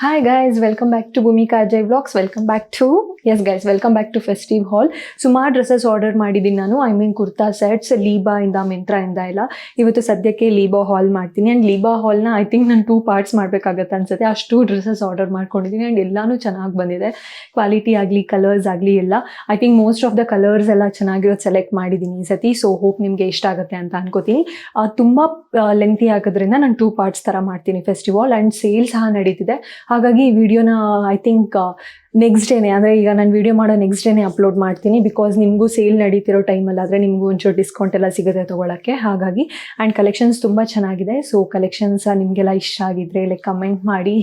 Hi guys, welcome back to Bhumika Ajay Vlogs. Welcome back to Festive Haul. ಸುಮಾರು dresses order ಮಾಡಿದ್ದೀನಿ ನಾನು. Kurta sets ಲೀಬಾ ಇಂದ ಮಿಂತ್ರಾ ಇಂದ ಎಲ್ಲ. ಇವತ್ತು ಸದ್ಯಕ್ಕೆ ಲೀಬಾ ಹಾಲ್ ಮಾಡ್ತೀನಿ ಆ್ಯಂಡ್ ಲೀಬಾ ಹಾಲ್ನ ಐ ಥಿಂಕ್ ನಾನು 2 ಪಾರ್ಟ್ಸ್ ಮಾಡಬೇಕಾಗತ್ತೆ ಅನ್ಸುತ್ತೆ. ಅಷ್ಟು ಡ್ರೆಸ್ಸಸ್ ಆರ್ಡರ್ ಮಾಡ್ಕೊಂಡಿದ್ದೀನಿ ಆ್ಯಂಡ್ ಎಲ್ಲಾನು ಚೆನ್ನಾಗಿ ಬಂದಿದೆ. ಕ್ವಾಲಿಟಿ ಆಗಲಿ ಕಲರ್ಸ್ ಆಗಲಿ ಎಲ್ಲ I think most of the colours ಎಲ್ಲ ಚೆನ್ನಾಗಿರೋದು ಸೆಲೆಕ್ಟ್ ಮಾಡಿದ್ದೀನಿ ಈ ಸತಿ. ಸೊ ಹೋಪ್ ನಿಮಗೆ ಇಷ್ಟ ಆಗುತ್ತೆ ಅಂತ ಅನ್ಕೋತೀನಿ. ತುಂಬ ಲೆಂತಿ ಆಗೋದ್ರಿಂದ ನಾನು 2 ಪಾರ್ಟ್ಸ್ ಥರ ಮಾಡ್ತೀನಿ ಫೆಸ್ಟಿವಲ್ ಆ್ಯಂಡ್ ಸೇಲ್ ಸಹ ನಡೀತಿದೆ. ಹಾಗಾಗಿ ಈ ವಿಡಿಯೋನ ಐ ಥಿಂಕ್ ನೆಕ್ಸ್ಟ್ ಡೇನೇ, ಅಂದರೆ ಈಗ ನಾನು ವಿಡಿಯೋ ಮಾಡೋ ನೆಕ್ಸ್ಟ್ ಡೇನೇ ಅಪ್ಲೋಡ್ ಮಾಡ್ತೀನಿ. ಬಿಕಾಸ್ ನಿಮಗೂ ಸೇಲ್ ನಡೀತಿರೋ ಟೈಮಲ್ಲಿ ಆದರೆ ನಿಮಗೂ ಒಂಚೂರು ಡಿಸ್ಕೌಂಟ್ ಎಲ್ಲ ಸಿಗುತ್ತೆ ತೊಗೊಳಕ್ಕೆ. ಹಾಗಾಗಿ ಆ್ಯಂಡ್ ಕಲೆಕ್ಷನ್ಸ್ ತುಂಬ ಚೆನ್ನಾಗಿದೆ. ಸೊ ಕಲೆಕ್ಷನ್ಸ್ ನಿಮಗೆಲ್ಲ ಇಷ್ಟ ಆಗಿದ್ರೆ ಲೈಕ್ ಕಮೆಂಟ್ ಮಾಡಿ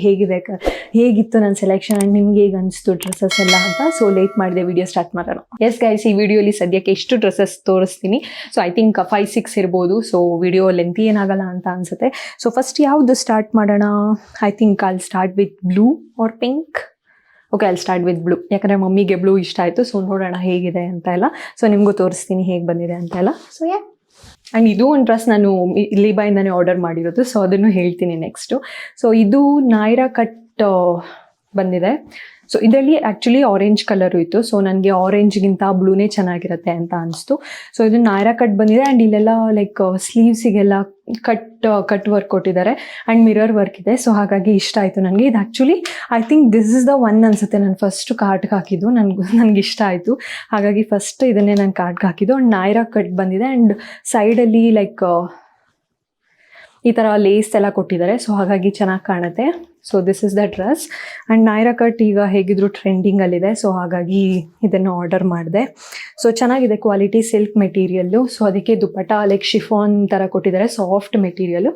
ಹೇಗಿತ್ತು ನನ್ನ ಸೆಲೆಕ್ಷನ್ ಆ್ಯಂಡ್ ನಿಮ್ಗೆ ಹೇಗೆ ಅನಿಸ್ತು ಡ್ರೆಸ್ಸಸ್ ಎಲ್ಲ ಅಂತ. ಸೊ ಲೇಟ್ ಮಾಡಿದೆ ವಿಡಿಯೋ ಸ್ಟಾರ್ಟ್ ಮಾಡೋಣ. ಎಸ್ ಗೈಸ್, ಈ ವಿಡಿಯೋಲಿ ಸದ್ಯಕ್ಕೆ ಎಷ್ಟು ಡ್ರೆಸ್ಸಸ್ ತೋರಿಸ್ತೀನಿ. ಸೊ ಐ ಥಿಂಕ್ 5-6 ಇರ್ಬೋದು. ಸೊ ವಿಡಿಯೋ ಲೆಂತಿ ಏನಾಗಲ್ಲ ಅಂತ ಅನ್ಸುತ್ತೆ. ಸೊ ಫಸ್ಟ್ ಯಾವುದು ಸ್ಟಾರ್ಟ್ ಮಾಡೋಣ? I think I'll start with blue R pink. Okay, I'll start with blue. ಯಾಕಂದರೆ ಮಮ್ಮಿಗೆ ಬ್ಲೂ ಇಷ್ಟ ಆಯಿತು. ಸೊ ನೋಡೋಣ ಹೇಗಿದೆ ಅಂತ ಎಲ್ಲ. ಸೊ ನಿಮಗೂ ತೋರಿಸ್ತೀನಿ ಹೇಗೆ ಬಂದಿದೆ ಅಂತ ಎಲ್ಲ. ಸೊ ಆ್ಯಂಡ್ ಇದು ಒಂದು ಡ್ರೆಸ್ ನಾನು ಲೀಬಾಯಿಂದನೇ ಆರ್ಡರ್ ಮಾಡಿರೋದು. ಸೊ ಅದನ್ನು ಹೇಳ್ತೀನಿ ನೆಕ್ಸ್ಟು. ಸೊ ಇದು ನಾಯ್ರಾ ಕಟ್ ಬಂದಿದೆ. ಸೊ ಇದರಲ್ಲಿ ಆ್ಯಕ್ಚುಲಿ ಆರೆಂಜ್ ಕಲರು ಇತ್ತು. ಸೊ ನನಗೆ ಆರೆಂಜ್ಗಿಂತ ಬ್ಲೂನೇ ಚೆನ್ನಾಗಿರುತ್ತೆ ಅಂತ ಅನಿಸ್ತು. ಸೊ ಇದು ನಾಯ್ರಾ ಕಟ್ ಬಂದಿದೆ ಆ್ಯಂಡ್ ಇಲ್ಲೆಲ್ಲ ಲೈಕ್ ಸ್ಲೀವ್ಸಿಗೆಲ್ಲ ಕಟ್ ವರ್ಕ್ ಕೊಟ್ಟಿದ್ದಾರೆ ಆ್ಯಂಡ್ ಮಿರರ್ ವರ್ಕ್ ಇದೆ. ಸೊ ಹಾಗಾಗಿ ಇಷ್ಟ ಆಯಿತು ನನಗೆ. ಇದು actually I think this is the one ಅನಿಸುತ್ತೆ ನಾನು ಫಸ್ಟ್ ಕಾರ್ಟ್ಗೆ ಹಾಕಿದ್ದು. ನನಗೆ ಇಷ್ಟ ಆಯಿತು. ಹಾಗಾಗಿ ಫಸ್ಟ್ ಇದನ್ನೇ ನಾನು ಕಾರ್ಟ್ಗೆ ಹಾಕಿದ್ದು. ಆ್ಯಂಡ್ ನಾಯ್ರಾ ಕಟ್ ಬಂದಿದೆ ಆ್ಯಂಡ್ ಸೈಡಲ್ಲಿ ಲೈಕ್ ಈ ಥರ ಲೇಸ್ ಎಲ್ಲ ಕೊಟ್ಟಿದ್ದಾರೆ. ಸೊ ಹಾಗಾಗಿ ಚೆನ್ನಾಗಿ ಕಾಣುತ್ತೆ. So this is the dress and Nayra cut ಈಗ ಹೇಗಿದ್ರು ಟ್ರೆಂಡಿಂಗಲ್ಲಿದೆ. ಸೊ ಹಾಗಾಗಿ ಇದನ್ನು ಆರ್ಡರ್ ಮಾಡಿದೆ. ಸೊ ಚೆನ್ನಾಗಿದೆ ಕ್ವಾಲಿಟಿ, ಸಿಲ್ಕ್ ಮೆಟೀರಿಯಲ್ಲು. ಸೊ ಅದಕ್ಕೆ ದುಪ್ಪಟ್ಟ ಲೈಕ್ ಶಿಫಾನ್ ಥರ ಕೊಟ್ಟಿದ್ದಾರೆ, ಸಾಫ್ಟ್ ಮೆಟೀರಿಯಲ್ಲು.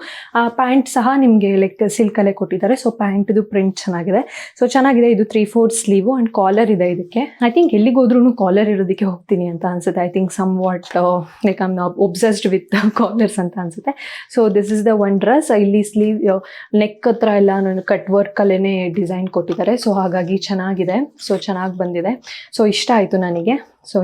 ಪ್ಯಾಂಟ್ ಸಹ ನಿಮಗೆ ಲೈಕ್ ಸಿಲ್ಕಲ್ಲೇ ಕೊಟ್ಟಿದ್ದಾರೆ. ಸೊ ಪ್ಯಾಂಟ್ದು ಪ್ರಿಂಟ್ ಚೆನ್ನಾಗಿದೆ. ಸೊ ಚೆನ್ನಾಗಿದೆ. ಇದು 3/4 ಸ್ಲೀವು ಆ್ಯಂಡ್ ಕಾಲರ್ ಇದೆ ಇದಕ್ಕೆ. ಐ ಥಿಂಕ್ ಎಲ್ಲಿಗೆ ಹೋದ್ರೂ ಕಾಲರ್ ಇರೋದಕ್ಕೆ ಹೋಗ್ತೀನಿ ಅಂತ ಅನ್ಸುತ್ತೆ. I think somewhat like I'm obsessed with collars ಅಂತ ಅನ್ಸುತ್ತೆ. So this is the one dress. ಇಲ್ಲಿ ಸ್ಲೀವ್ ನೆಕ್ ಹತ್ರ ಎಲ್ಲ ನಾನು ಕಟ್ ವರ್ಕಲ್ಲೇ ಡಿಸೈನ್ ಕೊಟ್ಟಿದ್ದಾರೆ. ಸೊ ಹಾಗಾಗಿ ಚೆನ್ನಾಗಿದೆ. ಸೊ ಚೆನ್ನಾಗಿ ಬಂದಿದೆ. ಸೊ ಇಷ್ಟ ಆಯಿತು ನನಗೆ. ಸೊ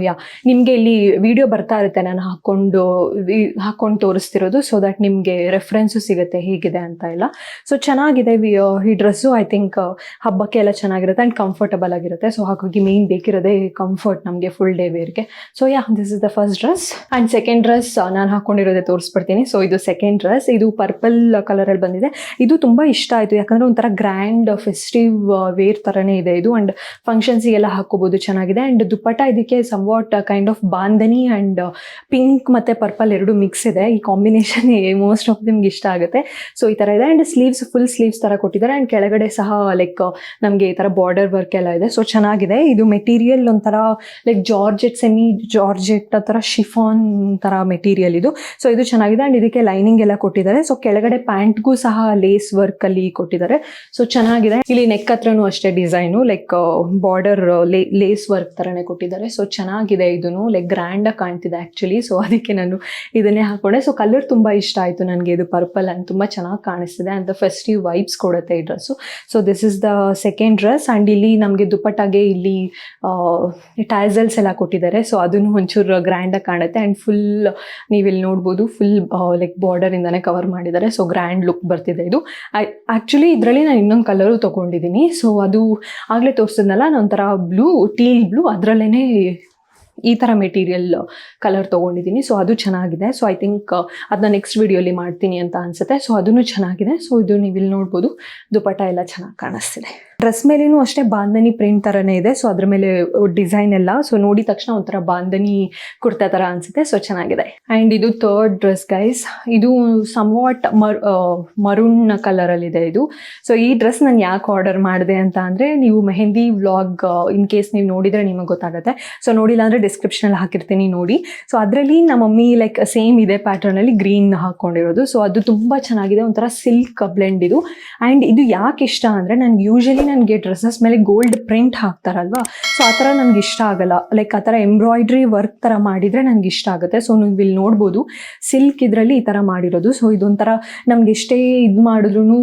ನಿಮಗೆ ಇಲ್ಲಿ ವಿಡಿಯೋ ಬರ್ತಾ ಇರುತ್ತೆ ನಾನು ಹಾಕ್ಕೊಂಡು ತೋರಿಸ್ತಿರೋದು. ಸೊ ದಟ್ ನಿಮಗೆ ರೆಫರೆನ್ಸು ಸಿಗುತ್ತೆ ಹೇಗಿದೆ ಅಂತ ಎಲ್ಲ. ಸೊ ಚೆನ್ನಾಗಿದೆ ಈ ಡ್ರೆಸ್ಸು. ಐ ಥಿಂಕ್ ಹಬ್ಬಕ್ಕೆ ಎಲ್ಲ ಚೆನ್ನಾಗಿರುತ್ತೆ ಆ್ಯಂಡ್ ಕಂಫರ್ಟಬಲ್ ಆಗಿರುತ್ತೆ. ಸೊ ಹಾಗಾಗಿ ಮೇನ್ ಬೇಕಿರೋದೇ ಕಂಫರ್ಟ್ ನಮಗೆ ಫುಲ್ ಡೇ ವೇರ್ಗೆ. So this is the first dress. And second dress ನಾನು ಹಾಕ್ಕೊಂಡಿರೋದೇ ತೋರಿಸ್ಬಿಡ್ತೀನಿ. ಸೊ ಇದು ಸೆಕೆಂಡ್ ಡ್ರೆಸ್. ಇದು ಪರ್ಪಲ್ ಕಲರಲ್ಲಿ ಬಂದಿದೆ. ಇದು ತುಂಬ ಇಷ್ಟ ಆಯಿತು. ಯಾಕಂದರೆ ಒಂಥರ ಗ್ರ್ಯಾಂಡ್ ಫೆಸ್ಟಿವ್ ವೇರ್ ಥರನೇ ಇದೆ ಇದು. ಆ್ಯಂಡ್ ಫಂಕ್ಷನ್ಸಿಗೆಲ್ಲ ಹಾಕೋಬೋದು, ಚೆನ್ನಾಗಿದೆ. ಆ್ಯಂಡ್ ದುಪ್ಪಟ್ಟ ಇದಕ್ಕೆ somewhat kind of bandhani and pink ಮತ್ತು ಪರ್ಪಲ್ ಎರಡು ಮಿಕ್ಸ್ ಇದೆ. ಈ ಕಾಂಬಿನೇಷನ್ ಮೋಸ್ಟ್ ಆಫ್ ನಿಮ್ಗೆ ಇಷ್ಟ ಆಗುತ್ತೆ. ಸೊ ಈ ಥರ ಇದೆ. ಆ್ಯಂಡ್ ಸ್ಲೀವ್ಸ್ ಫುಲ್ ಸ್ಲೀವ್ಸ್ ಥರ ಕೊಟ್ಟಿದ್ದಾರೆ ಆ್ಯಂಡ್ ಕೆಳಗಡೆ ಸಹ ಲೈಕ್ ನಮಗೆ ಈ ಥರ ಬಾರ್ಡರ್ ವರ್ಕ್ ಎಲ್ಲ ಇದೆ. ಸೊ ಚೆನ್ನಾಗಿದೆ. ಇದು ಮೆಟೀರಿಯಲ್ ಒಂಥರ ಲೈಕ್ ಸೆಮಿ ಜಾರ್ಜೆಟ್ ಆ ಥರ ಶಿಫಾನ್ ಥರ ಮೆಟೀರಿಯಲ್ ಇದು. ಸೊ ಇದು ಚೆನ್ನಾಗಿದೆ. ಆ್ಯಂಡ್ ಇದಕ್ಕೆ ಲೈನಿಂಗ್ ಎಲ್ಲ ಕೊಟ್ಟಿದ್ದಾರೆ. ಸೊ ಕೆಳಗಡೆ ಪ್ಯಾಂಟ್ಗೂ ಸಹ ಲೇಸ್ ವರ್ಕಲ್ಲಿ ಕೊಟ್ಟಿದ್ದಾರೆ. ಸೊ ಚೆನ್ನಾಗಿದೆ. ಇಲ್ಲಿ ನೆಕ್ ಹತ್ರನೂ ಅಷ್ಟೇ design like border lace work ಥರನೇ ಕೊಟ್ಟಿದ್ದಾರೆ. ಸೊ ಚೆನ್ನಾಗಿದೆ. ಇದನ್ನು ಲೈಕ್ ಗ್ರ್ಯಾಂಡಾಗಿ ಕಾಣ್ತಿದೆ ಆ್ಯಕ್ಚುಲಿ. ಸೊ ಅದಕ್ಕೆ ನಾನು ಇದನ್ನೇ ಹಾಕೊಂಡೆ. ಸೊ ಕಲರ್ ತುಂಬ ಇಷ್ಟ ಆಯಿತು ನನಗೆ. ಇದು ಪರ್ಪಲ್ ಆ್ಯಂಡ್ ತುಂಬ ಚೆನ್ನಾಗಿ ಕಾಣಿಸ್ತಿದೆ ಆ್ಯಂಡ್ ದ ಫೆಸ್ಟಿವ್ ವೈಬ್ಸ್ ಕೊಡುತ್ತೆ ಈ dress. So this is the second dress. And ಇಲ್ಲಿ ನಮಗೆ ದುಪ್ಪಟ್ಟಾಗೆ ಇಲ್ಲಿ ಟ್ಯಾಸಲ್ಸ್ ಎಲ್ಲ ಕೊಟ್ಟಿದ್ದಾರೆ. ಸೊ ಅದನ್ನು ಒಂಚೂರು ಗ್ರ್ಯಾಂಡಾಗಿ ಕಾಣುತ್ತೆ ಆ್ಯಂಡ್ ಫುಲ್ ನೀವಿಲ್ಲಿ ನೋಡ್ಬೋದು ಫುಲ್ ಲೈಕ್ ಬಾರ್ಡರಿಂದನೇ ಕವರ್ ಮಾಡಿದ್ದಾರೆ. ಸೊ ಗ್ರ್ಯಾಂಡ್ ಲುಕ್ ಬರ್ತಿದೆ ಇದು. ಆ್ಯಕ್ಚುಲಿ ಇದರಲ್ಲಿ ನಾನು ಇನ್ನೊಂದು ಕಲರು ತೊಗೊಂಡಿದ್ದೀನಿ. ಸೊ ಅದು ಆಗಲೇ ತೋರಿಸಿದ್ನಲ್ಲ ಒಂಥರ ಟೀಲ್ ಬ್ಲೂ, ಅದರಲ್ಲೇ ಈ ಥರ ಮೆಟೀರಿಯಲ್ ಕಲರ್ ತೊಗೊಂಡಿದ್ದೀನಿ. ಸೊ ಅದು ಚೆನ್ನಾಗಿದೆ. ಸೊ ಐ ಥಿಂಕ್ ಅದನ್ನ ನೆಕ್ಸ್ಟ್ ವಿಡಿಯೋಲಿ ಮಾಡ್ತೀನಿ ಅಂತ ಅನಿಸುತ್ತೆ. ಸೊ ಅದೂ ಚೆನ್ನಾಗಿದೆ. ಸೊ ಇದು ನೀವಿಲ್ಲಿ ನೋಡ್ಬೋದು ದುಪ್ಪಟ್ಟ ಎಲ್ಲ ಚೆನ್ನಾಗಿ ಕಾಣಿಸ್ತಿದೆ. ಡ್ರೆಸ್ ಮೇಲೇನೂ ಅಷ್ಟೇ ಬಾಂಧನಿ ಪ್ರಿಂಟ್ ಥರನೇ ಇದೆ. ಸೊ ಅದ್ರ ಮೇಲೆ ಡಿಸೈನ್ ಎಲ್ಲ ಸೊ ನೋಡಿದ ತಕ್ಷಣ ಒಂಥರ ಬಾಂಧನಿ ಕುರ್ತಾ ಥರ ಅನಿಸುತ್ತೆ. ಸೊ ಚೆನ್ನಾಗಿದೆ. ಆ್ಯಂಡ್ ಇದು ಥರ್ಡ್ ಡ್ರೆಸ್ ಗೈಸ್. ಇದು ಸಮ್ವಾಟ್ ಮರೂನ್ ಕಲರಲ್ಲಿದೆ ಇದು. ಸೊ ಈ ಡ್ರೆಸ್ ನಾನು ಯಾಕೆ ಆರ್ಡರ್ ಮಾಡಿದೆ ಅಂತ ಅಂದರೆ, ನೀವು ಮೆಹಂದಿ ವ್ಲಾಗ್ ಇನ್ ಕೇಸ್ ನೀವು ನೋಡಿದರೆ ನಿಮಗೆ ಗೊತ್ತಾಗುತ್ತೆ. ಸೊ ನೋಡಿಲ್ಲ ಅಂದರೆ ಡಿಸ್ಕ್ರಿಪ್ಷನಲ್ಲಿ ಹಾಕಿರ್ತೀನಿ ನೋಡಿ. ಸೊ ಅದರಲ್ಲಿ ನಮ್ಮ ಮಮ್ಮಿ ಲೈಕ್ ಸೇಮ್ ಇದೆ ಪ್ಯಾಟರ್ನಲ್ಲಿ ಗ್ರೀನ್ ಹಾಕ್ಕೊಂಡಿರೋದು. ಸೊ ಅದು ತುಂಬ ಚೆನ್ನಾಗಿದೆ. ಒಂಥರ ಸಿಲ್ಕ್ ಬ್ಲೆಂಡ್ ಇದು. ಆ್ಯಂಡ್ ಇದು ಯಾಕೆ ಇಷ್ಟ ಅಂದರೆ, ನನಗೆ ಡ್ರೆಸ್ಸಸ್ ಮೇಲೆ ಗೋಲ್ಡ್ ಪ್ರಿಂಟ್ ಹಾಕ್ತಾರಲ್ವಾ, ಸೊ ಆ ಥರ ನನಗೆ ಇಷ್ಟ ಆಗಲ್ಲ. ಲೈಕ್ ಆ ಥರ ಎಂಬ್ರಾಯ್ಡ್ರಿ ವರ್ಕ್ ಥರ ಮಾಡಿದರೆ ನನಗೆ ಇಷ್ಟ ಆಗುತ್ತೆ. ಸೊ ನೀವು ಇಲ್ಲಿ ನೋಡ್ಬೋದು ಸಿಲ್ಕ್ ಇದರಲ್ಲಿ ಈ ಥರ ಮಾಡಿರೋದು. ಸೊ ಇದೊಂಥರ ನಮ್ಗೆ ಎಷ್ಟೇ ಇದು ಮಾಡಿದ್ರೂ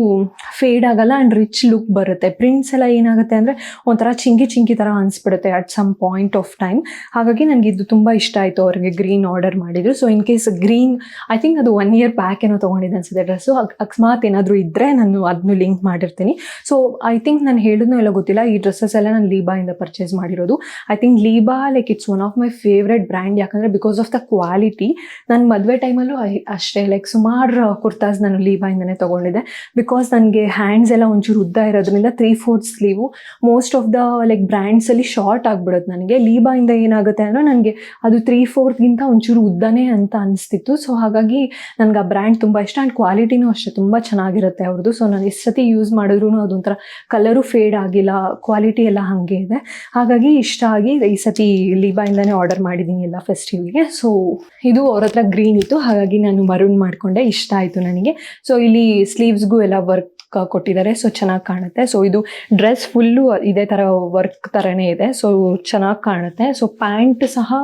ಫೇಡ್ ಆಗಲ್ಲ ಆ್ಯಂಡ್ ರಿಚ್ ಲುಕ್ ಬರುತ್ತೆ. ಪ್ರಿಂಟ್ಸ್ ಎಲ್ಲ ಏನಾಗುತ್ತೆ ಅಂದರೆ ಒಂಥರ ಚಿಂಕಿ ಥರ ಅನಿಸ್ಬಿಡುತ್ತೆ at some point of time. ಹಾಗಾಗಿ ಹಾಗಾಗಿ ನನಗೆ ಇದು ತುಂಬ ಇಷ್ಟ ಆಯಿತು. ಅವ್ರಿಗೆ ಗ್ರೀನ್ ಆರ್ಡರ್ ಮಾಡಿದ್ರು. So in case green I think ಅದು 1 year ಬ್ಯಾಕ್ ಏನೋ ತೊಗೊಂಡಿದ್ದೆ ಅನ್ಸುತ್ತೆ ಡ್ರೆಸ್ಸು. ಅಕಸ್ಮಾತ್ ಏನಾದರೂ ಇದ್ದರೆ ನಾನು ಅದನ್ನು ಲಿಂಕ್ ಮಾಡಿರ್ತೀನಿ. ಸೊ ಐ ಥಿಂಕ್ ನಾನು ಹೇಳಿದ್ನೋ ಎಲ್ಲ ಗೊತ್ತಿಲ್ಲ, ಈ ಡ್ರೆಸ್ಸಸ್ ಎಲ್ಲ ನಾನು ಲೀಬಾಯಿಂದ ಪರ್ಚೇಸ್ ಮಾಡಿರೋದು. ಐ ಥಿಂಕ್ ಲೀಬಾ like it's one of my favourite brand. ಯಾಕಂದರೆ ಬಿಕಾಸ್ ಆಫ್ ದ ಕ್ವಾಲಿಟಿ. ನಾನು ಮದುವೆ ಟೈಮಲ್ಲೂ ಅಷ್ಟೇ ಲೈಕ್ ಸುಮಾರು ಕುರ್ತಾಸ್ ನಾನು ಲೀಬಾಯಿಂದನೇ ತೊಗೊಂಡಿದ್ದೆ. ಬಿಕಾಸ್ ನನಗೆ ಹ್ಯಾಂಡ್ಸ್ ಎಲ್ಲ ಒಂಚೂರು ಉದ್ದ ಇರೋದ್ರಿಂದ 3/4 sleeve most of the like ಬ್ರ್ಯಾಂಡ್ಸಲ್ಲಿ ಶಾರ್ಟ್ ಆಗಿಬಿಡುತ್ತೆ. ನನಗೆ ಲೀಬಾಯಿಂದ ಏನಾಗುತ್ತೆ ಅಂದರೆ ನನಗೆ ಅದು 3/4ಗಿಂತ ಒಂಚೂರು ಉದ್ದನೇ ಅಂತ ಅನಿಸ್ತಿತ್ತು. ಸೊ ಹಾಗಾಗಿ ನನಗೆ ಆ ಬ್ರ್ಯಾಂಡ್ ತುಂಬ ಇಷ್ಟ. ಆ್ಯಂಡ್ ಕ್ವಾಲಿಟಿನೂ ಅಷ್ಟೇ ತುಂಬ ಚೆನ್ನಾಗಿರುತ್ತೆ ಅವ್ರದ್ದು. ಸೊ ನಾನು ಎಷ್ಟು ಸತಿ ಯೂಸ್ ಮಾಡಿದ್ರೂ ಅದೊಂಥರ ಕಲರು ಫೇಡ್ ಆಗಿಲ್ಲ, ಕ್ವಾಲಿಟಿ ಎಲ್ಲ ಹಾಗೆ ಇದೆ. ಹಾಗಾಗಿ ಇಷ್ಟ ಆಗಿ ಈ ಸತಿ ಲೀಬಾಯಿಂದನೇ ಆರ್ಡರ್ ಮಾಡಿದ್ದೀನಿ ಎಲ್ಲ ಫೆಸ್ಟಿವ್ಗೆ. ಸೊ ಇದು ಅವ್ರ ಹತ್ರ ಗ್ರೀನ್ ಇತ್ತು, ಹಾಗಾಗಿ ನಾನು ಮರೂನ್ ಮಾಡಿಕೊಂಡೆ. ಇಷ್ಟ ಆಯಿತು ನನಗೆ. ಸೊ ಇಲ್ಲಿ ಸ್ಲೀವ್ಸ್ಗೂ ಎಲ್ಲ ವರ್ಕ್ ಕೊಟ್ಟಿದ್ದಾರೆ. ಸೊ ಚೆನ್ನಾಗಿ ಕಾಣುತ್ತೆ. ಸೊ ಇದು ಡ್ರೆಸ್ ಫುಲ್ಲು ಇದೇ ಥರ ವರ್ಕ್ ಥರನೇ ಇದೆ. ಸೊ ಚೆನ್ನಾಗಿ ಕಾಣುತ್ತೆ. ಸೊ ಪ್ಯಾಂಟ್ ಸಹ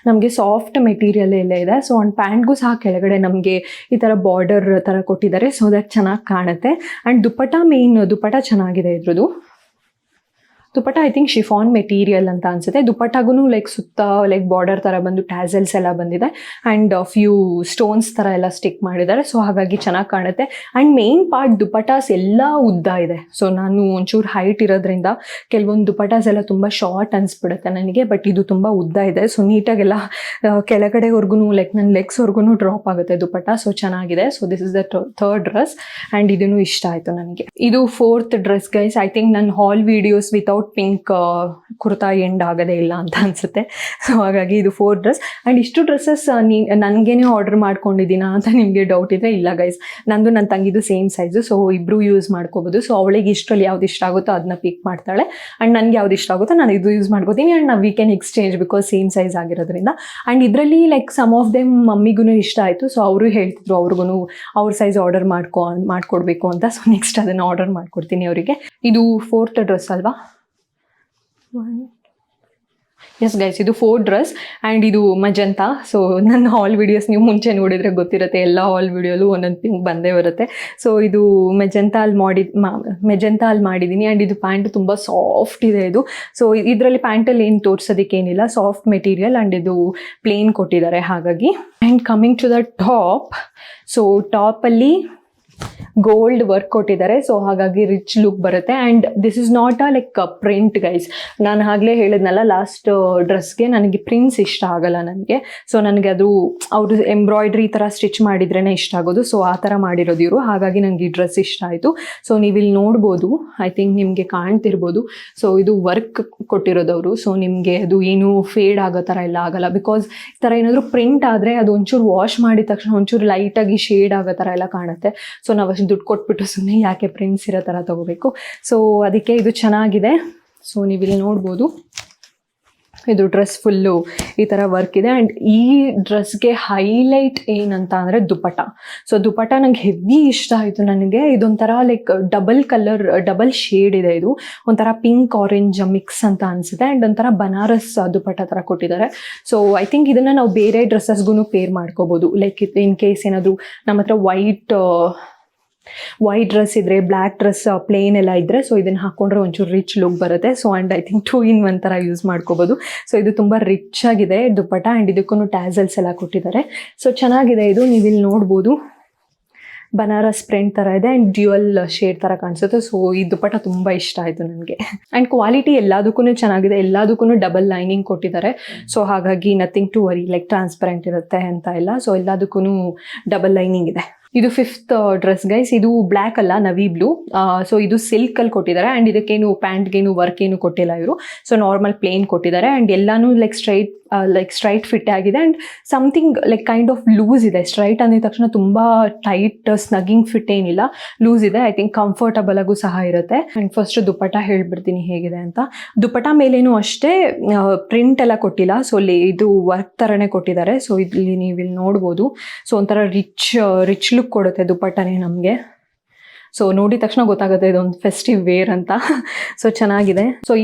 ನಮಗೆ ಸಾಫ್ಟ್ ಮೆಟೀರಿಯಲ್ ಎಲ್ಲ ಇದೆ. ಸೊ ಒಂದು ಪ್ಯಾಂಟ್ಗೂ ಸಹ ಕೆಳಗಡೆ ನಮಗೆ ಈ ಥರ ಬಾರ್ಡರ್ ಥರ ಕೊಟ್ಟಿದ್ದಾರೆ. ಸೊ ದಟ್ ಚೆನ್ನಾಗಿ ಕಾಣುತ್ತೆ. ಆ್ಯಂಡ್ ದುಪ್ಪಟ ಚೆನ್ನಾಗಿದೆ ಇದ್ರದ್ದು. Dupatta I think chiffon material ಅಂತ ಅನಿಸುತ್ತೆ. ದುಪ್ಪಟಾಗೂ ಲೈಕ್ ಸುತ್ತ ಲೈಕ್ ಬಾರ್ಡರ್ ಥರ ಬಂದು ಟ್ಯಾಸಲ್ಸ್ ಎಲ್ಲ ಬಂದಿದೆ. ಆ್ಯಂಡ್ ಫ್ಯೂ ಸ್ಟೋನ್ಸ್ ಥರ ಎಲ್ಲ ಸ್ಟಿಕ್ ಮಾಡಿದ್ದಾರೆ. ಸೊ ಹಾಗಾಗಿ ಚೆನ್ನಾಗಿ ಕಾಣುತ್ತೆ. ಆ್ಯಂಡ್ ಮೇನ್ ಪಾರ್ಟ್ ದುಪ್ಪಟಾಸ್ ಎಲ್ಲ ಉದ್ದ ಇದೆ. ಸೊ ನಾನು ಒಂಚೂರು ಹೈಟ್ ಇರೋದ್ರಿಂದ ಕೆಲವೊಂದು ದುಪ್ಪಟಾಸ್ ಎಲ್ಲ ತುಂಬ ಶಾರ್ಟ್ ಅನಿಸ್ಬಿಡುತ್ತೆ ನನಗೆ. ಬಟ್ ಇದು ತುಂಬ ಉದ್ದ ಇದೆ. ಸೊ ನೀಟಾಗೆಲ್ಲ ಕೆಳಗಡೆವರೆಗೂ ಲೈಕ್ ನನ್ನ ಲೆಗ್ಸ್ವರೆಗೂ ಡ್ರಾಪ್ ಆಗುತ್ತೆ ದುಪ್ಪಟ. ಸೊ ಚೆನ್ನಾಗಿದೆ. So this is the third dress. And ಇದೂ ಇಷ್ಟ ಆಯಿತು ನನಗೆ. ಇದು 4th dress guys. I think ನನ್ನ haul videos without pink kurta end ಆಗೋದೇ ಇಲ್ಲ ಅಂತ ಅನಿಸುತ್ತೆ. ಸೊ ಹಾಗಾಗಿ ಇದು 4th ಡ್ರೆಸ್. ಆ್ಯಂಡ್ ಇಷ್ಟು ಡ್ರೆಸ್ಸಸ್ ನನಗೇನೆ ಆರ್ಡರ್ ಮಾಡ್ಕೊಂಡಿದ್ದೀನಾ ಅಂತ ನಿಮಗೆ ಡೌಟ್ ಇದ್ದರೆ, ಇಲ್ಲ ಗೈಸ್, ನಂದು ನನ್ನ ತಂಗಿದು ಸೇಮ್ ಸೈಜು. ಸೊ ಇಬ್ಬರು ಯೂಸ್ ಮಾಡ್ಕೋಬೋದು. ಸೊ ಅವಳಿಗೆ ಇಷ್ಟರಲ್ಲಿ ಯಾವ್ದು ಇಷ್ಟ ಆಗುತ್ತೋ ಅದನ್ನ ಪಿಕ್ ಮಾಡ್ತಾಳೆ. ಆ್ಯಂಡ್ ನನಗೆ ಯಾವ್ದು ಇಷ್ಟ ಆಗುತ್ತೋ ನಾನು ಇದು ಯೂಸ್ ಮಾಡ್ಕೋತೀನಿ. ಆ್ಯಂಡ್ ನಾವು we can exchange because same size ಆಗಿರೋದ್ರಿಂದ. ಆ್ಯಂಡ್ ಇದರಲ್ಲಿ ಲೈಕ್ ಸಮ್ ಆಫ್ ದೆಮ್ ಮಮ್ಮಿಗೂ ಇಷ್ಟ ಆಯಿತು. ಸೊ ಅವರು ಹೇಳ್ತಿದ್ರು ಅವ್ರಿಗೂ ಅವ್ರ ಸೈಜ್ ಆರ್ಡರ್ ಮಾಡ್ಕೊಡ್ಬೇಕು ಅಂತ. ಸೊ ನೆಕ್ಸ್ಟ್ ಅದನ್ನು ಆರ್ಡರ್ ಮಾಡ್ಕೊಡ್ತೀನಿ ಅವರಿಗೆ. ಇದು 4th ಡ್ರೆಸ್ ಅಲ್ವಾ? ಎಸ್ ಗೈಸ್, ಇದು 4th ಡ್ರೆಸ್. ಆ್ಯಂಡ್ ಇದು ಮಜಂತಾ. ಸೊ ನನ್ನ ಹಾಲ್ ವಿಡಿಯೋಸ್ ನೀವು ಮುಂಚೆ ನೋಡಿದರೆ ಗೊತ್ತಿರುತ್ತೆ, ಎಲ್ಲ ಹಾಲ್ ವಿಡಿಯೋಲು ಒಂದೊಂದು ಪಿಂಕ್ ಬಂದೇ ಬರುತ್ತೆ. ಸೊ ಇದು ಮೆಜೆಂತಾ ಅಲ್ಲಿ ಮಾಡಿದ್ದೀನಿ. ಆ್ಯಂಡ್ ಇದು ಪ್ಯಾಂಟ್ ತುಂಬ ಸಾಫ್ಟ್ ಇದೆ ಇದು. ಸೊ ಇದರಲ್ಲಿ ಪ್ಯಾಂಟಲ್ಲಿ ಏನು ತೋರಿಸೋದಕ್ಕೇನಿಲ್ಲ, ಸಾಫ್ಟ್ ಮೆಟೀರಿಯಲ್. ಆ್ಯಂಡ್ ಇದು ಪ್ಲೇನ್ ಕೊಟ್ಟಿದ್ದಾರೆ ಹಾಗಾಗಿ. And coming to the top. So ಟಾಪಲ್ಲಿ ಗೋಲ್ಡ್ ವರ್ಕ್ ಕೊಟ್ಟಿದ್ದಾರೆ. ಸೊ ಹಾಗಾಗಿ ರಿಚ್ ಲುಕ್ ಬರುತ್ತೆ. And this is not a like print guys. ನಾನು ಆಗಲೇ ಹೇಳಿದ್ನಲ್ಲ ಲಾಸ್ಟ್ ಡ್ರೆಸ್ಗೆ ನನಗೆ ಪ್ರಿಂಟ್ಸ್ ಇಷ್ಟ ಆಗಲ್ಲ ನನಗೆ. ಸೊ ನನಗೆ ಅದು ಅವರು ಎಂಬ್ರಾಯ್ಡ್ರಿ ಥರ ಸ್ಟಿಚ್ ಮಾಡಿದ್ರೇ ಇಷ್ಟ ಆಗೋದು. ಸೊ ಆ ಥರ ಮಾಡಿರೋದು ಇವರು. ಹಾಗಾಗಿ ನನಗೆ ಈ ಡ್ರೆಸ್ ಇಷ್ಟ ಆಯಿತು. ಸೊ ನೀವಿಲ್ಲಿ ನೋಡ್ಬೋದು, ಐ ಥಿಂಕ್ ನಿಮಗೆ ಕಾಣ್ತಿರ್ಬೋದು. ಸೊ ಇದು ವರ್ಕ್ ಕೊಟ್ಟಿರೋದವರು. ಸೊ ನಿಮಗೆ ಅದು ಏನು ಫೇಡ್ ಆಗೋ ಥರ ಎಲ್ಲ ಆಗಲ್ಲ. ಬಿಕಾಸ್ ಈ ಥರ ಏನಾದರೂ ಪ್ರಿಂಟ್ ಆದರೆ ಅದು ಒಂಚೂರು ವಾಶ್ ಮಾಡಿದ ತಕ್ಷಣ ಒಂಚೂರು ಲೈಟಾಗಿ ಶೇಡ್ ಆಗೋ ಥರ ಎಲ್ಲ ಕಾಣುತ್ತೆ. ಸೊ ನಾವು ಅಷ್ಟು ದುಡ್ಡು ಕೊಟ್ಬಿಟ್ಟು ಸುಮ್ಮನೆ ಯಾಕೆ ಪ್ರಿಂಟ್ಸ್ ಇರೋ ಥರ ತೊಗೋಬೇಕು. ಸೊ ಅದಕ್ಕೆ ಇದು ಚೆನ್ನಾಗಿದೆ. ಸೊ ನೀವಿಲ್ಲಿ ನೋಡ್ಬೋದು, ಇದು ಡ್ರೆಸ್ ಫುಲ್ಲು ಈ ಥರ ವರ್ಕ್ ಇದೆ. ಆ್ಯಂಡ್ ಈ ಡ್ರೆಸ್ಗೆ ಹೈಲೈಟ್ ಏನಂತ ಅಂದರೆ ದುಪ್ಪಟ. ಸೊ ದುಪ್ಪಟ ನಂಗೆ ಹೆವಿ ಇಷ್ಟ ಆಯಿತು ನನಗೆ. ಇದೊಂಥರ ಲೈಕ್ ಡಬಲ್ ಶೇಡ್ ಇದೆ. ಇದು ಒಂಥರ ಪಿಂಕ್ ಆರೆಂಜ್ ಮಿಕ್ಸ್ ಅಂತ ಅನಿಸುತ್ತೆ. ಆ್ಯಂಡ್ ಒಂಥರ ಬನಾರಸ್ ದುಪ್ಪಟ ಥರ ಕೊಟ್ಟಿದ್ದಾರೆ. ಸೊ ಐ ಥಿಂಕ್ ಇದನ್ನು ನಾವು ಬೇರೆ ಡ್ರೆಸ್ಸಸ್ಗೂ ಪೇರ್ ಮಾಡ್ಕೋಬೋದು. ಲೈಕ್ ಇನ್ ಕೇಸ್ ಏನಾದರೂ ನಮ್ಮ ಹತ್ರ ವೈಟ್ ಡ್ರೆಸ್ ಇದ್ದರೆ, ಬ್ಲ್ಯಾಕ್ ಡ್ರೆಸ್ ಪ್ಲೇನ್ ಎಲ್ಲ ಇದ್ದರೆ, ಸೊ ಇದನ್ನು ಹಾಕ್ಕೊಂಡ್ರೆ ಒಂಚೂರು ರಿಚ್ ಲುಕ್ ಬರುತ್ತೆ. So and I think 2 in 1 ಥರ ಯೂಸ್ ಮಾಡ್ಕೋಬೋದು. ಸೊ ಇದು ತುಂಬ ರಿಚ್ ಆಗಿದೆ ದುಪ್ಪಟ. ಆ್ಯಂಡ್ ಇದಕ್ಕೂ ಟ್ಯಾಸಲ್ಸ್ ಎಲ್ಲ ಕೊಟ್ಟಿದ್ದಾರೆ. ಸೊ ಚೆನ್ನಾಗಿದೆ ಇದು. ನೀವಿಲ್ಲಿ ನೋಡ್ಬೋದು, ಬನಾರಸ್ ಪ್ರಿಂಟ್ ಥರ ಇದೆ. ಆ್ಯಂಡ್ ಡ್ಯುಯಲ್ ಶೇಡ್ ಥರ ಕಾಣಿಸುತ್ತೆ. ಸೊ ಈ ದುಪ್ಪಟ ತುಂಬ ಇಷ್ಟ ಆಯಿತು ನನಗೆ. ಆ್ಯಂಡ್ ಕ್ವಾಲಿಟಿ ಎಲ್ಲದಕ್ಕೂ ಚೆನ್ನಾಗಿದೆ. ಎಲ್ಲದಕ್ಕೂ ಡಬಲ್ ಲೈನಿಂಗ್ ಕೊಟ್ಟಿದ್ದಾರೆ. ಸೊ ಹಾಗಾಗಿ nothing to worry, like transparent ಇರುತ್ತೆ ಅಂತ ಇಲ್ಲ. ಸೊ ಎಲ್ಲದಕ್ಕೂ ಡಬಲ್ ಲೈನಿಂಗ್ ಇದೆ. ಇದು 5th ಡ್ರೆಸ್ ಗೈಸ್. ಇದು ಬ್ಲ್ಯಾಕ್ ಅಲ್ಲ, ನವಿ ಬ್ಲೂ. ಸೊ ಇದು ಸಿಲ್ಕಲ್ಲಿ ಕೊಟ್ಟಿದ್ದಾರೆ. ಆ್ಯಂಡ್ ಇದಕ್ಕೇನು ಪ್ಯಾಂಟ್ಗೇನು ವರ್ಕ್ ಏನು ಕೊಟ್ಟಿಲ್ಲ ಇವರು. ಸೊ ನಾರ್ಮಲ್ ಪ್ಲೇನ್ ಕೊಟ್ಟಿದ್ದಾರೆ. ಆ್ಯಂಡ್ ಎಲ್ಲನೂ ಲೈಕ್ ಸ್ಟ್ರೈಟ್ ಫಿಟ್ ಆಗಿದೆ. And something like kind of loose ಇದೆ. ಸ್ಟ್ರೈಟ್ ಅಂದಿದ ತಕ್ಷಣ ತುಂಬ ಟೈಟ್ ಸ್ನಗ್ಗಿಂಗ್ ಫಿಟ್ ಏನಿಲ್ಲ, ಲೂಸ್ ಇದೆ. ಐ ಥಿಂಕ್ ಕಂಫರ್ಟಬಲ್ ಆಗು ಸಹ ಇರುತ್ತೆ. ಆ್ಯಂಡ್ ಫಸ್ಟ್ ದುಪ್ಪಟ ಹೇಳ್ಬಿಡ್ತೀನಿ ಹೇಗಿದೆ ಅಂತ. ದುಪ್ಪಟ ಮೇಲೇನು ಅಷ್ಟೇ ಪ್ರಿಂಟ್ ಎಲ್ಲ ಕೊಟ್ಟಿಲ್ಲ. ಸೊ ಇದು ವರ್ಕ್ ಥರನೇ ಕೊಟ್ಟಿದ್ದಾರೆ. ಸೊ ಇಲ್ಲಿ ನೀವು ನೋಡ್ಬೋದು. ಸೊ ಒಂಥರ ರಿಚ್ ಲುಕ್ ಕೊಡುತ್ತೆ ದುಪ್ಪಟ್ಟನೇ ನಮಗೆ. ಸೊ ನೋಡಿದ ತಕ್ಷಣ ಗೊತ್ತಾಗುತ್ತೆ ಇದೊಂದು ಫೆಸ್ಟಿವ್ ವೇರ್ ಅಂತ. ಸೊ ಚೆನ್ನಾಗಿದೆ. ಸೊ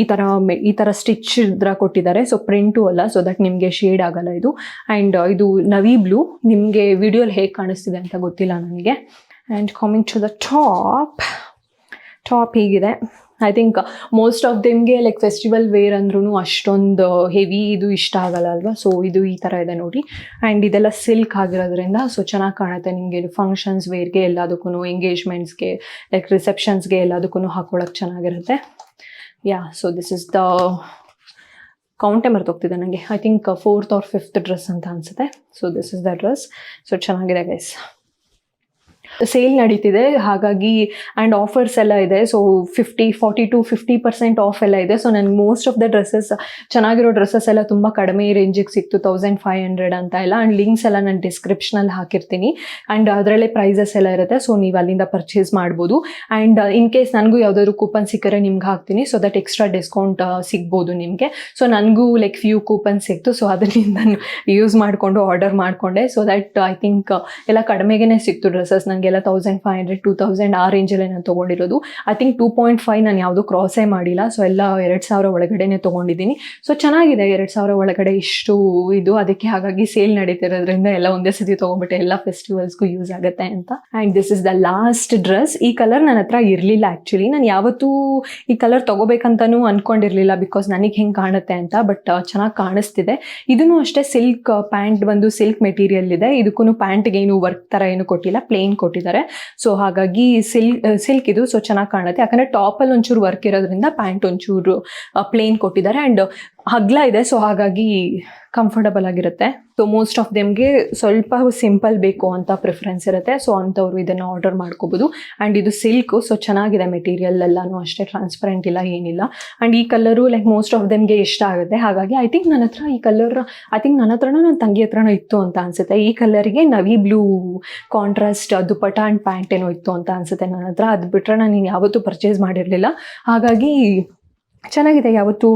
ಈ ಥರ ಸ್ಟಿಚ್ ಇದ್ರ ಕೊಟ್ಟಿದ್ದಾರೆ. ಸೊ ಪ್ರಿಂಟು ಅಲ್ಲ, ಸೊ ದಟ್ ನಿಮಗೆ ಶೇಡ್ ಆಗಲ್ಲ ಇದು. ಆ್ಯಂಡ್ ಇದು ನವಿ ಬ್ಲೂ. ನಿಮಗೆ ವಿಡಿಯೋಲಿ ಹೇಗೆ ಕಾಣಿಸ್ತಿದೆ ಅಂತ ಗೊತ್ತಿಲ್ಲ ನನಗೆ. And coming to the top ಹೀಗಿದೆ. ಐ ಥಿಂಕ್ ಮೋಸ್ಟ್ ಆಫ್ ದೆಮ್ಗೆ ಲೈಕ್ ಫೆಸ್ಟಿವಲ್ ವೇರ್ ಅಂದ್ರೂ ಅಷ್ಟೊಂದು ಹೆವಿ ಇದು ಇಷ್ಟ ಆಗಲ್ಲ ಅಲ್ವಾ. ಸೊ ಇದು ಈ ಥರ ಇದೆ ನೋಡಿ. ಆ್ಯಂಡ್ ಇದೆಲ್ಲ ಸಿಲ್ಕ್ ಆಗಿರೋದ್ರಿಂದ ಸೊ ಚೆನ್ನಾಗಿ ಕಾಣುತ್ತೆ ನಿಮಗೆ. ಇದು ಫಂಕ್ಷನ್ಸ್ ವೇರ್ಗೆ ಎಲ್ಲದಕ್ಕೂ, ಎಂಗೇಜ್ಮೆಂಟ್ಸ್ಗೆ, ಲೈಕ್ ರಿಸೆಪ್ಷನ್ಸ್ಗೆ ಎಲ್ಲದಕ್ಕೂ ಹಾಕೊಳ್ಳೋಕೆ ಚೆನ್ನಾಗಿರುತ್ತೆ. ಯಾ, ಸೊ ದಿಸ್ ಇಸ್ ದ ಕೌಂಟೇ ಮರ್ತೋಗ್ತಿದೆ ನನಗೆ. I think 4th or 5th dress ಅಂತ ಅನಿಸುತ್ತೆ. So this is the dress. So ಚೆನ್ನಾಗಿದೆ ಗೈಸ್. ಸೇಲ್ ನಡೀತಿದೆ ಹಾಗಾಗಿ, ಆ್ಯಂಡ್ ಆಫರ್ಸ್ ಎಲ್ಲ ಇದೆ. ಸೊ 40 to 50% ಆಫ್ ಎಲ್ಲ ಇದೆ. ಸೊ ನನಗೆ ಮೋಸ್ಟ್ ಆಫ್ ದ ಡ್ರೆಸ್ಸಸ್, ಚೆನ್ನಾಗಿರೋ ಡ್ರೆಸ್ಸಸ್ ಎಲ್ಲ ತುಂಬ ಕಡಿಮೆ ರೇಂಜಿಗೆ ಸಿಕ್ತು, 1500 ಅಂತ ಎಲ್ಲ. ಆ್ಯಂಡ್ ಲಿಂಕ್ಸ್ ಎಲ್ಲ ನಾನು ಡಿಸ್ಕ್ರಿಪ್ಷನಲ್ಲಿ ಹಾಕಿರ್ತೀನಿ. ಆ್ಯಂಡ್ ಅದರಲ್ಲೇ ಪ್ರೈಸಸ್ ಎಲ್ಲ ಇರುತ್ತೆ. ಸೊ ನೀವು ಅಲ್ಲಿಂದ ಪರ್ಚೇಸ್ ಮಾಡ್ಬೋದು. ಆ್ಯಂಡ್ ಇನ್ ಕೇಸ್ ನನಗೂ ಯಾವುದಾದ್ರು ಕೂಪನ್ ಸಿಕ್ಕರೆ ನಿಮ್ಗೆ ಹಾಕ್ತೀನಿ, ಸೊ ದಟ್ ಎಕ್ಸ್ಟ್ರಾ ಡಿಸ್ಕೌಂಟ್ ಸಿಗ್ಬೋದು ನಿಮಗೆ. ಸೊ ನನಗೂ ಲೈಕ್ ಫ್ಯೂ ಕೂಪನ್ ಸಿಕ್ತು. ಸೊ ಅದರಿಂದ ನಾನು ಯೂಸ್ ಮಾಡಿಕೊಂಡು ಆರ್ಡರ್ ಮಾಡಿಕೊಂಡೆ. ಸೊ ದಟ್ ಐ ಥಿಂಕ್ ಎಲ್ಲ ಕಡಿಮೆಗೇ ಸಿಕ್ತು ಡ್ರೆಸ್ಸಸ್ ನನಗೆಲ್ಲ. 1500, 2000 ಆ ರೇಂಜಲ್ಲೇ ನಾನು ತೊಗೊಂಡಿರೋದು. ಐ ಥಿಂಕ್ 2.5 ನಾನು ಯಾವುದೂ ಕ್ರಾಸೇ ಮಾಡಿಲ್ಲ. ಸೊ ಎಲ್ಲ 2000 ಒಳಗಡೆನೇ ತೊಗೊಂಡಿದ್ದೀನಿ. ಸೊ ಚೆನ್ನಾಗಿದೆ 2000 ಒಳಗಡೆ ಇಷ್ಟು ಇದು. ಅದಕ್ಕೆ ಹಾಗಾಗಿ ಸೇಲ್ ನಡೀತಿರೋದ್ರಿಂದ ಎಲ್ಲ ಒಂದೇ ಸತಿ ತೊಗೊಂಡ್ಬಿಟ್ಟೆ, ಎಲ್ಲ ಫೆಸ್ಟಿವಲ್ಸ್ಗೂ ಯೂಸ್ ಆಗುತ್ತೆ ಅಂತ. And this is the last dress. ಈ ಕಲರ್ ನನ್ನ ಹತ್ರ ಇರಲಿಲ್ಲ ಆ್ಯಕ್ಚುಲಿ. ನಾನು ಯಾವತ್ತೂ ಈ ಕಲರ್ ತೊಗೋಬೇಕಂತನೂ ಅಂದ್ಕೊಂಡಿರಲಿಲ್ಲ, ಬಿಕಾಸ್ ನನಗೆ ಹೆಂಗೆ ಕಾಣುತ್ತೆ ಅಂತ. ಬಟ್ ಚೆನ್ನಾಗಿ ಕಾಣಿಸ್ತಿದೆ. ಇದೂ ಅಷ್ಟೇ ಸಿಲ್ಕ್ ಪ್ಯಾಂಟ್ ಬಂದು ಸಿಲ್ಕ್ ಮೆಟೀರಿಯಲ್ ಇದೆ. ಇದಕ್ಕೂ ಪ್ಯಾಂಟ್ಗೆ ಏನು ವರ್ಕ್ ಥರ ಏನು ಕೊಟ್ಟಿಲ್ಲ, ಪ್ಲೇನ್ ಕೊಟ್ಟಿದ್ದಾರೆ. ಸೊ ಹಾಗಾಗಿ ಸಿಲ್ಕ್ ಇದು. ಸೊ ಚೆನ್ನಾಗಿ ಕಾಣುತ್ತೆ, ಯಾಕಂದರೆ ಟಾಪಲ್ಲಿ ಒಂಚೂರು ವರ್ಕ್ ಇರೋದ್ರಿಂದ ಪ್ಯಾಂಟ್ ಒಂಚೂರು ಪ್ಲೇನ್ ಕೊಟ್ಟಿದ್ದಾರೆ. ಆ್ಯಂಡ್ ಅಗಲ ಇದೆ. ಸೊ ಹಾಗಾಗಿ ಕಂಫರ್ಟಬಲ್ ಆಗಿರುತ್ತೆ. ಸೊ ಮೋಸ್ಟ್ ಆಫ್ ದೆಮ್ಗೆ ಸ್ವಲ್ಪ ಸಿಂಪಲ್ ಬೇಕು ಅಂತ ಪ್ರಿಫರೆನ್ಸ್ ಇರುತ್ತೆ. ಸೊ ಅಂಥವ್ರು ಇದನ್ನು ಆರ್ಡರ್ ಮಾಡ್ಕೋಬೋದು. ಆ್ಯಂಡ್ ಇದು ಸಿಲ್ಕು. ಸೊ ಚೆನ್ನಾಗಿದೆ ಮೆಟೀರಿಯಲ್ ಎಲ್ಲನೂ ಅಷ್ಟೇ, ಟ್ರಾನ್ಸ್ಪರೆಂಟ್ ಇಲ್ಲ, ಏನಿಲ್ಲ. ಆ್ಯಂಡ್ ಈ ಕಲರು ಲೈಕ್ ಮೋಸ್ಟ್ ಆಫ್ ದೆಮ್ಗೆ ಇಷ್ಟ ಆಗುತ್ತೆ. ಹಾಗಾಗಿ ಐ ಥಿಂಕ್ ನನ್ನ ಹತ್ರ ಈ ಕಲರ್, ಐ ಥಿಂಕ್ ನನ್ನ ಹತ್ರನೂ ನನ್ನ ತಂಗಿ ಹತ್ರನೂ ಇತ್ತು ಅಂತ ಅನಿಸುತ್ತೆ. ಈ ಕಲರಿಗೆ navy blue contrast dupatta and pant ಏನೋ ಇತ್ತು ಅಂತ ಅನಿಸುತ್ತೆ ನನ್ನ ಹತ್ರ. ಅದು ಬಿಟ್ಟರೆ ನಾನು ಯಾವತ್ತೂ ಪರ್ಚೇಸ್ ಮಾಡಿರಲಿಲ್ಲ. ಹಾಗಾಗಿ ಚೆನ್ನಾಗಿದೆ, ಯಾವತ್ತೂ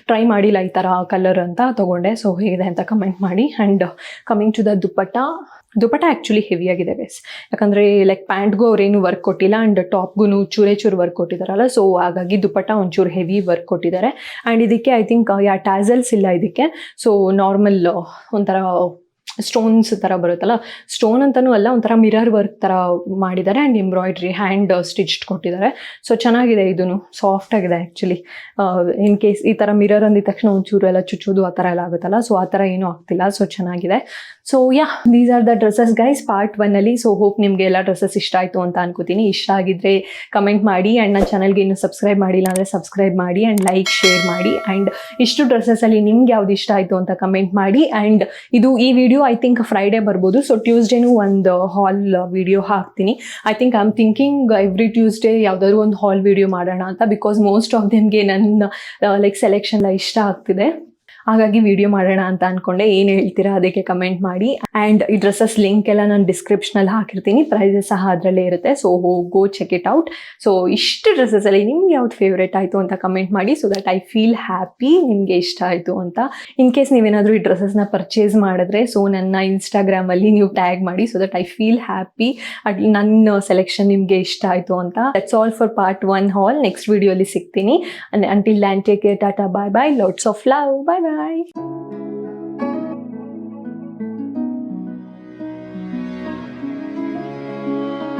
ಟ್ರೈ ಮಾಡಿಲ್ಲ ಈ ಥರ ಕಲರ್ ಅಂತ ತೊಗೊಂಡೆ. ಸೊ ಹೇಗಿದೆ ಅಂತ ಕಮೆಂಟ್ ಮಾಡಿ. And coming to the dupatta actually ಹೆವಿಯಾಗಿದೆ ಗೈಸ್. ಯಾಕಂದರೆ ಲೈಕ್ ಪ್ಯಾಂಟ್ಗೂ ಅವ್ರೇನು ವರ್ಕ್ ಕೊಟ್ಟಿಲ್ಲ, ಆ್ಯಂಡ್ ಟಾಪ್ಗೂ ಚೂರು ವರ್ಕ್ ಕೊಟ್ಟಿದ್ದಾರಲ್ಲ. ಸೊ ಹಾಗಾಗಿ ದುಪಟ್ಟ ಒಂಚೂರು ಹೆವಿ ವರ್ಕ್ ಕೊಟ್ಟಿದ್ದಾರೆ. ಆ್ಯಂಡ್ ಇದಕ್ಕೆ ಐ ಥಿಂಕ್ ಟ್ಯಾಸಲ್ಸ್ ಇಲ್ಲ ಇದಕ್ಕೆ. ಸೊ ನಾರ್ಮಲ್ ಒಂಥರ ಸ್ಟೋನ್ಸ್ ಥರ ಬರುತ್ತಲ್ಲ, ಸ್ಟೋನ್ ಅಂತಲೂ ಅಲ್ಲ, ಒಂಥರ ಮಿರರ್ ವರ್ಕ್ ಥರ ಮಾಡಿದ್ದಾರೆ. ಆ್ಯಂಡ್ ಎಂಬ್ರಾಯ್ಡ್ರಿ ಹ್ಯಾಂಡ್ ಸ್ಟಿಚ್ಡ್ ಕೊಟ್ಟಿದ್ದಾರೆ. ಸೊ ಚೆನ್ನಾಗಿದೆ, ಇದೂ ಸಾಫ್ಟ್ ಆಗಿದೆ ಆ್ಯಕ್ಚುಲಿ. ಇನ್ ಕೇಸ್ ಈ ಥರ ಮಿರರ್ ಅಂದಿದ ತಕ್ಷಣ ಒಂಚೂರು ಎಲ್ಲ ಚುಚ್ಚೋದು ಆ ಥರ ಎಲ್ಲ ಆಗುತ್ತಲ್ಲ, ಸೊ ಆ ಥರ ಏನೂ ಆಗ್ತಿಲ್ಲ. ಸೊ ಚೆನ್ನಾಗಿದೆ. So yeah, these are the dresses guys part 1ಅಲ್ಲಿ. ಸೊ ಹೋಪ್ ನಿಮಗೆ ಎಲ್ಲ ಡ್ರೆಸ್ಸಸ್ ಇಷ್ಟ ಆಯಿತು ಅಂತ ಅನ್ಕೋತೀನಿ. ಇಷ್ಟ ಆಗಿದ್ರೆ ಕಮೆಂಟ್ ಮಾಡಿ. ಆ್ಯಂಡ್ ನನ್ನ ಚಾನಲ್ಗೆ ಇನ್ನೂ ಸಬ್ಸ್ಕ್ರೈಬ್ ಮಾಡಿಲ್ಲ ಅಂದರೆ ಸಬ್ಸ್ಕ್ರೈಬ್ ಮಾಡಿ. ಆ್ಯಂಡ್ ಲೈಕ್, ಶೇರ್ ಮಾಡಿ. ಆ್ಯಂಡ್ ಇಷ್ಟು ಡ್ರೆಸ್ಸಸಲ್ಲಿ ನಿಮ್ಗೆ ಯಾವ್ದು ಇಷ್ಟ ಆಯಿತು ಅಂತ ಕಮೆಂಟ್ ಮಾಡಿ. ಆ್ಯಂಡ್ ಈ ವಿಡಿಯೋ ಐ ಥಿಂಕ್ ಫ್ರೈಡೇ ಬರ್ಬೋದು. ಸೊ ಟ್ಯೂಸ್ಡೇನೂ ಒಂದು ಹಾಲ್ ವಿಡಿಯೋ ಹಾಕ್ತೀನಿ. I think I am thinking every Tuesday ಯಾವುದಾದ್ರು ಒಂದು ಹಾಲ್ ವಿಡಿಯೋ ಮಾಡೋಣ ಅಂತ. ಬಿಕಾಸ್ ಮೋಸ್ಟ್ ಆಫ್ ದೆಮ್ಗೆ ನನ್ನ ಲೈಕ್ ಸೆಲೆಕ್ಷನ್ ಎಲ್ಲ ಇಷ್ಟ ಆಗ್ತಿದೆ. ಹಾಗಾಗಿ ವಿಡಿಯೋ ಮಾಡೋಣ ಅಂತ ಅಂದ್ಕೊಂಡೆ. ಏನು ಹೇಳ್ತೀರಾ ಅದಕ್ಕೆ ಕಮೆಂಟ್ ಮಾಡಿ. ಆ್ಯಂಡ್ ಈ ಡ್ರೆಸ್ಸಸ್ ಲಿಂಕ್ ಎಲ್ಲ ನಾನು ಡಿಸ್ಕ್ರಿಪ್ಷನಲ್ಲಿ ಹಾಕಿರ್ತೀನಿ, ಪ್ರೈಸಸ್ ಸಹ ಅದರಲ್ಲೇ ಇರುತ್ತೆ. So go check it out. So ಇಷ್ಟು ಡ್ರೆಸ್ಸಸಲ್ಲಿ ನಿಮ್ಗೆ ಯಾವ್ದು ಫೇವ್ರೇಟ್ ಆಯಿತು ಅಂತ ಕಮೆಂಟ್ ಮಾಡಿ, so that I feel happy ನಿಮಗೆ ಇಷ್ಟ ಆಯಿತು ಅಂತ. ಇನ್ ಕೇಸ್ ನೀವೇನಾದರೂ ಈ ಡ್ರೆಸ್ಸಸ್ನ ಪರ್ಚೇಸ್ ಮಾಡಿದ್ರೆ ಸೊ ನನ್ನ ಇನ್ಸ್ಟಾಗ್ರಾಮಲ್ಲಿ ನೀವು ಟ್ಯಾಗ್ ಮಾಡಿ, so that I feel happy ನನ್ನ ಸೆಲೆಕ್ಷನ್ ನಿಮಗೆ ಇಷ್ಟ ಆಯಿತು ಅಂತ. That's all for part 1 haul. Next ವಿಡಿಯೋಲಿ ಸಿಗ್ತೀನಿ. Until then take care, tata, bye bye, lots of love, bye bye.